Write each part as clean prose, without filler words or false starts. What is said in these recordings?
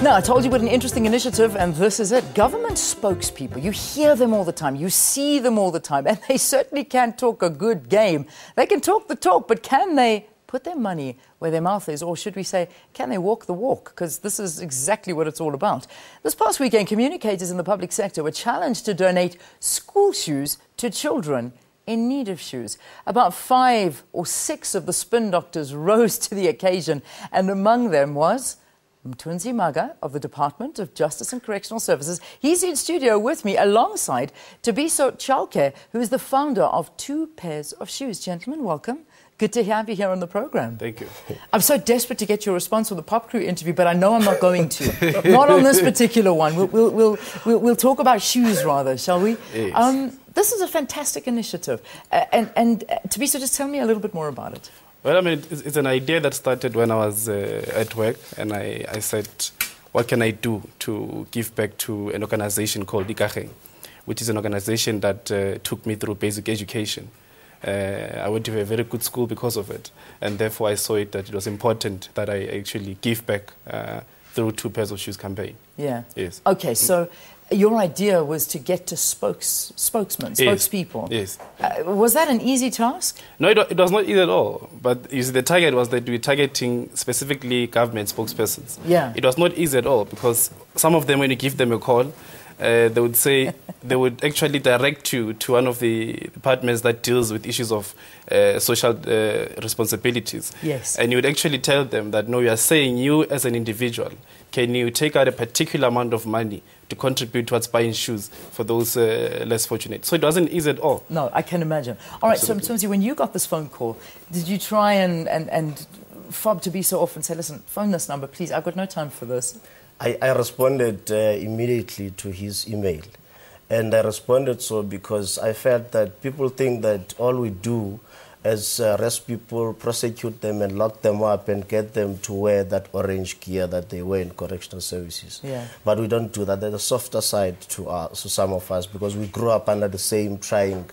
Now, I told you what an interesting initiative, and this is it. Government spokespeople, you hear them all the time, you see them all the time, and they certainly can talk a good game. They can talk the talk, but can they put their money where their mouth is? Or should we say, can they walk the walk? Because this is exactly what it's all about. This past weekend, communicators in the public sector were challenged to donate school shoes to children in need of shoes. About 5 or 6 of the spin doctors rose to the occasion, and among them was Mthunzi Maga of the Department of Justice and Correctional Services. He's in studio with me alongside Tabiso Chauke, who is the founder of 2 Pairs of Shoes. Gentlemen, welcome. Good to have you here on the program. Thank you. I'm so desperate to get your response for the Pop Crew interview, but I know I'm not going to. Not on this particular one. We'll talk about shoes rather, shall we? Yes. This is a fantastic initiative. And Tabiso, just tell me a little bit more about it. Well, I mean, it's an idea that started when I was at work, and I said, what can I do to give back to an organization called Ikageng, which is an organization that took me through basic education. I went to a very good school because of it, and therefore I saw it that it was important that I actually give back through 2 Pairs of Shoes campaign. Yeah. Yes. Okay, so your idea was to get to spokespeople. Yes. Was that an easy task? No, it was not easy at all. But you see, the target was that we were targeting specifically government spokespersons. Yeah. It was not easy at all because some of them, when you give them a call, they would say, they would actually direct you to one of the departments that deals with issues of social responsibilities. Yes. And you would actually tell them that, no, you are saying you as an individual, can you take out a particular amount of money to contribute towards buying shoes for those less fortunate? So it wasn't easy at all. No, I can imagine. All right, Absolutely. so Mthunzi, when you got this phone call, did you try and fob Tabiso off and say, listen, phone this number, please, I've got no time for this? I responded immediately to his email. And I responded so because I felt that people think that all we do is arrest people, prosecute them and lock them up and get them to wear that orange gear that they wear in correctional services. Yeah. But we don't do that. There's a softer side to some of us because we grew up under the same trying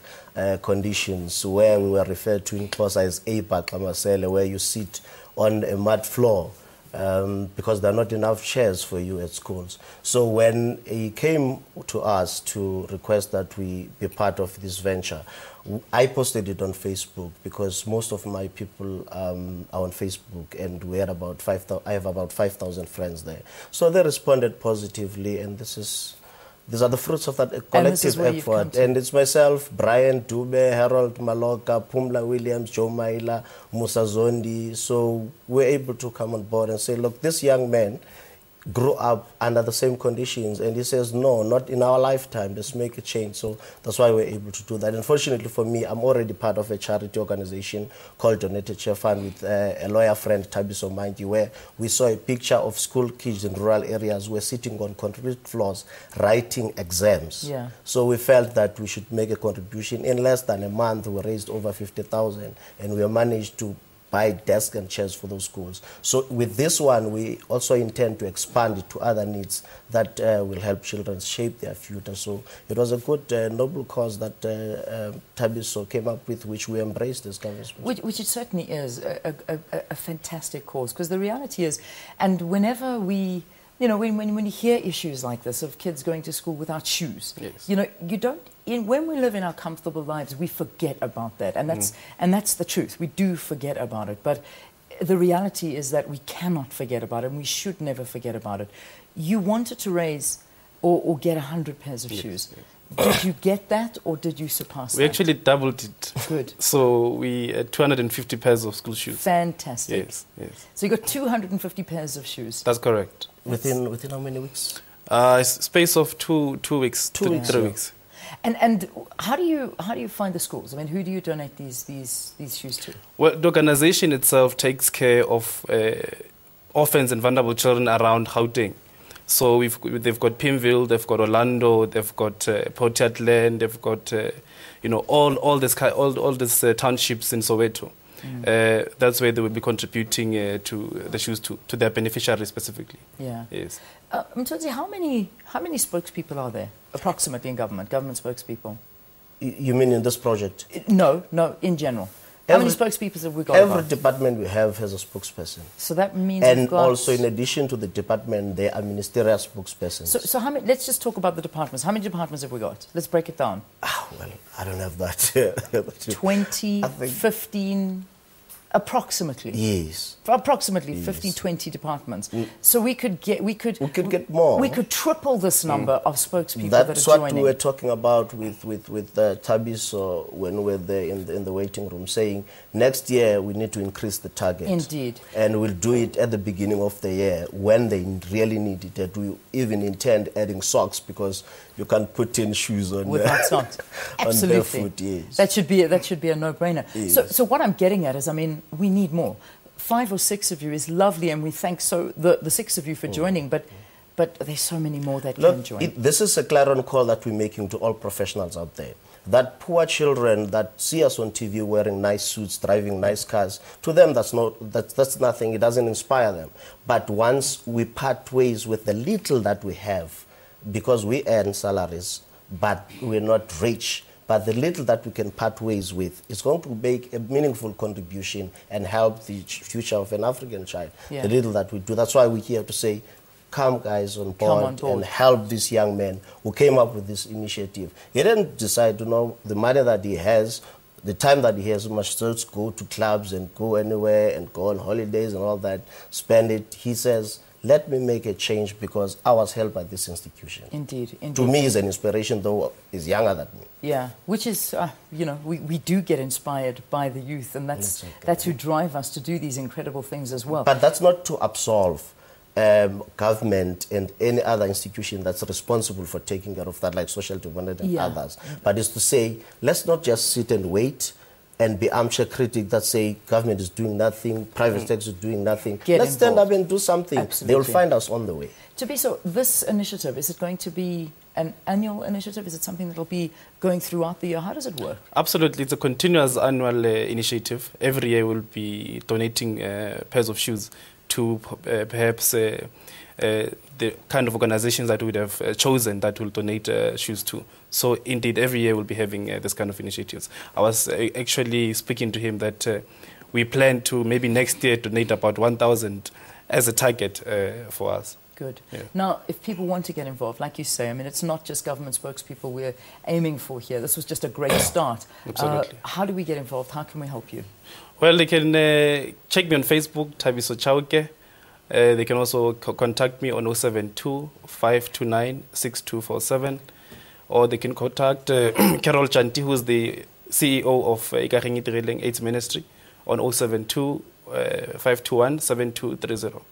conditions where we were referred to in Xhosa as Amasele, where you sit on a mud floor. Because there are not enough chairs for you at schools. So when he came to us to request that we be part of this venture, I posted it on Facebook because most of my people are on Facebook, and we had about 5,000. I have about 5,000 friends there. So they responded positively, and these are the fruits of that collective effort. And it's myself, Brian Dube, Harold Maloka, Pumla Williams, Joe Maila, Musa Zondi. So we're able to come on board and say, look, this young man grew up under the same conditions. And he says, no, not in our lifetime. Let's make a change. So that's why we're able to do that. Unfortunately for me, I'm already part of a charity organization called Donated Chair Fund with a lawyer friend, Tabiso Manji, where we saw a picture of school kids in rural areas who were sitting on concrete floors writing exams. Yeah. So we felt that we should make a contribution. In less than a month, we raised over 50,000, and we managed to buy desks and chairs for those schools. So with this one, we also intend to expand it to other needs that will help children shape their future. So it was a good, noble cause that Tabiso came up with, which we embraced as government. Which it certainly is a fantastic cause, because the reality is, and whenever we, you know, when you hear issues like this of kids going to school without shoes, yes. You know, you don't. When we live in our comfortable lives, we forget about that, and that's the truth. We do forget about it, but the reality is that we cannot forget about it, and we should never forget about it. You wanted to raise or get 100 pairs of shoes. Yes. Did you get that, or did you surpass that? We actually doubled it. Good. So we had 250 pairs of school shoes. Fantastic. Yes, yes. So you got 250 pairs of shoes. That's correct. Within how many weeks? Space of two weeks, 3 weeks. And how do you find the schools? I mean, who do you donate these shoes to? Well, the organization itself takes care of orphans and vulnerable children around Gauteng. So they've got Pimville, they've got Orlando, they've got Portland, they've got all these townships in Soweto. That's where they will be contributing to the shoes to their beneficiaries specifically. Yeah. Yes. Mthunzi, how many spokespeople are there approximately in government spokespeople? You mean in this project? No, in general. How many spokespeople have we got? Every department we have has a spokesperson. So that means and also, in addition to the department, there are ministerial spokespersons. So how many? Let's just talk about the departments. How many departments have we got? Let's break it down. Well, I don't have that. 20, 15, approximately. Yes. Approximately 15, 20 departments. So we could get more. We could triple this number of spokespeople That's that are what joining. we were talking about with Tabiso when we were there in the waiting room, saying next year we need to increase the target. Indeed. And we'll do it at the beginning of the year when they really need it. That we even intend adding socks, because you can't put in shoes on without socks. Absolutely. On barefoot, yes. That should be a no-brainer. Yes. So what I'm getting at is, I mean, we need more. 5 or 6 of you is lovely, and we thank the 6 of you for joining, but there's so many more that can join. This is a clarion call that we're making to all professionals out there. That poor children that see us on TV wearing nice suits, driving nice cars, to them that's nothing. It doesn't inspire them. But once we part ways with the little that we have, because we earn salaries, but we're not rich, but the little that we can part ways with is going to make a meaningful contribution and help the future of an African child. Yeah. The little that we do. That's why we're here to say, come guys on board and help this young man who came up with this initiative. He didn't decide, the money that he has, the time that he has, must just go to clubs and go anywhere and go on holidays and all that, spend it. He says, let me make a change because I was helped by this institution. Indeed. To me, he's an inspiration, though he's younger than me. Yeah, which is, we do get inspired by the youth, and that's who drive us to do these incredible things as well. But that's not to absolve government and any other institution that's responsible for taking care of that, like Social Development and others. But it's to say, let's not just sit and wait and be armchair critic that say government is doing nothing, private sector is doing nothing. Let's stand up and do something. Absolutely. They'll find us on the way. So this initiative, is it going to be an annual initiative? Is it something that will be going throughout the year? How does it work? Absolutely. It's a continuous annual initiative. Every year we'll be donating pairs of shoes to perhaps the kind of organizations that we'd have chosen that will donate shoes to. So indeed, every year we'll be having this kind of initiatives. I was actually speaking to him that we plan to maybe next year donate about 1,000 as a target for us. Good. Yeah. Now, if people want to get involved, like you say, I mean, it's not just government spokespeople we're aiming for here. This was just a great start. Absolutely. How do we get involved? How can we help you? Well, they can check me on Facebook, Tabiso Chauke. They can also contact me on 072-529-6247. Or they can contact Carol Chanti, who's the CEO of Ikageng Itireleng AIDS Ministry, on 072-521-7230.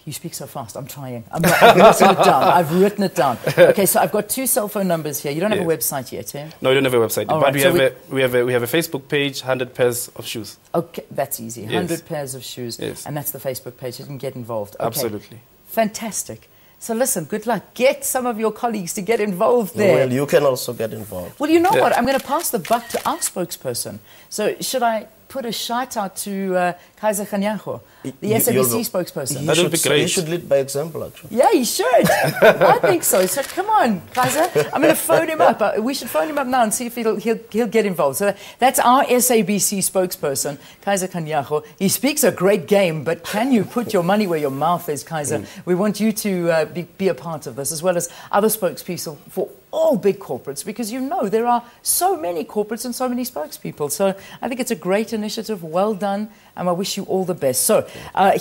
You speak so fast. I'm trying. I've written it down. Okay, so I've got 2 cell phone numbers here. You don't have a website yet, eh? No, we don't have a website. All but right, we have a Facebook page, 100 pairs of shoes. Okay, that's easy. 100 Yes. pairs of shoes. Yes. And that's the Facebook page. You can get involved. Okay. Absolutely. Fantastic. So listen, good luck. Get some of your colleagues to get involved there. Well, you can also get involved. Well, you know what? I'm going to pass the buck to our spokesperson. So should I put a shout out to Kaiser Khanyago, the SABC spokesperson? That would be great. He should lead by example, actually. Yeah, he should. I think so. So come on, Kaiser. I'm going to phone him up. We should phone him up now and see if he'll get involved. So that's our SABC spokesperson, Kaiser Khanyago. He speaks a great game, but can you put your money where your mouth is, Kaiser? We want you to be a part of this, as well as other spokespeople for all big corporates, because there are so many corporates and so many spokespeople. So I think it's a great initiative. Well done, and I wish you all the best. So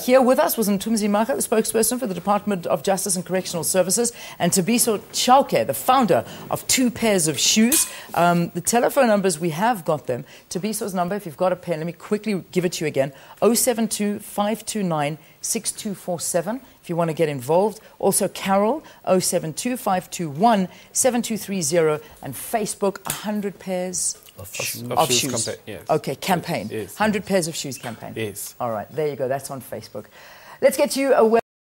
here with us was Mthunzi Maga, the spokesperson for the Department of Justice and Correctional Services, and Tabiso Chauke, the founder of 2 pairs of shoes. The telephone numbers, we have got them. Tabiso's number, if you've got a pen, let me quickly give it to you again, 072-529-6247 if you want to get involved. Also Carol, 072-521-7230, and Facebook, 100 pairs of shoes. Campaign, yes. Okay, campaign. Yes. 100 pairs of shoes campaign. Yes. All right, there you go. That's on Facebook. Let's get you a